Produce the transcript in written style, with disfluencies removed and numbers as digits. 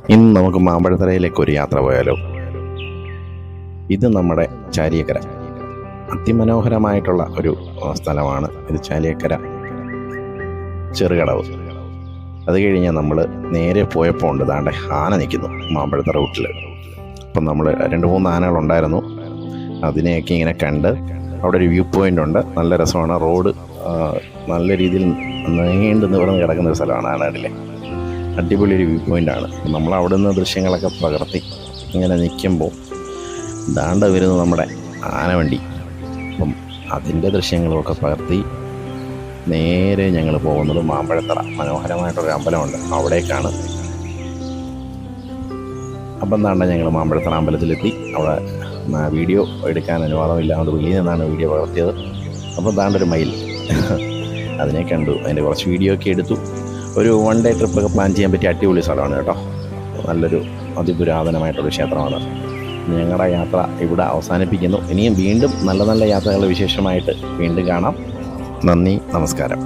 ഇന്ന് നമുക്ക് മാമ്പഴത്തറയിലേക്ക് ഒരു യാത്ര പോയാലോ? ഇത് നമ്മുടെ ചാലിയക്കര, അതിമനോഹരമായിട്ടുള്ള ഒരു സ്ഥലമാണ് ഇത്. ചാലിയക്കര ചെറുകടവ്. അത് കഴിഞ്ഞാൽ നമ്മൾ നേരെ പോയപ്പോൾ ഉണ്ട് ദാണ്ടെ ആന നിൽക്കുന്നു മാമ്പഴത്തറ റൂട്ടിൽ. അപ്പം നമ്മൾ 2-3 ആനകളുണ്ടായിരുന്നു. അതിനെയൊക്കെ ഇങ്ങനെ കണ്ട് അവിടെ ഒരു വ്യൂ പോയിൻ്റ് ഉണ്ട്, നല്ല രസമാണ്. റോഡ് നല്ല രീതിയിൽ നീണ്ടു നിവർന്ന് കിടക്കുന്ന ഒരു സ്ഥലമാണ്. ആനകളിലെ അടിപൊളി ഒരു വ്യൂ പോയിൻ്റാണ്. നമ്മൾ അവിടെ നിന്ന് ദൃശ്യങ്ങളൊക്കെ പകർത്തി ഇങ്ങനെ നിൽക്കുമ്പോൾ ദാണ്ട വരുന്നു നമ്മുടെ ആനവണ്ടി. അപ്പം അതിൻ്റെ ദൃശ്യങ്ങളുമൊക്കെ പകർത്തി നേരെ ഞങ്ങൾ പോകുന്നത് മാമ്പഴത്തറ, മനോഹരമായിട്ടൊരു അമ്പലമുണ്ട്, അവിടേക്കാണ്. അപ്പം താണ്ട ഞങ്ങൾ മാമ്പഴത്തറ അമ്പലത്തിലെത്തി. അവിടെ വീഡിയോ എടുക്കാൻ അനുവാദമില്ല, അതുകൊണ്ട് വെളിയിൽ നിന്നാണ് വീഡിയോ പകർത്തിയത്. അപ്പം താണ്ടൊരു മയിൽ, അതിനെ കണ്ടു, അതിൻ്റെ കുറച്ച് വീഡിയോ ഒക്കെ എടുത്തു. ഒരു 1 ഡേ ട്രിപ്പൊക്കെ പ്ലാൻ ചെയ്യാൻ പറ്റിയ അടിപൊളി സ്ഥലമാണ് കേട്ടോ. നല്ലൊരു അതിപുരാതനമായിട്ടുള്ള ക്ഷേത്രമാണ്. ഞങ്ങളുടെ യാത്ര ഇവിടെ അവസാനിപ്പിക്കുന്നു. ഇനിയും വീണ്ടും നല്ല നല്ല യാത്രകളുടെ വിശേഷമായിട്ട് വീണ്ടും കാണാം. നന്ദി, നമസ്കാരം.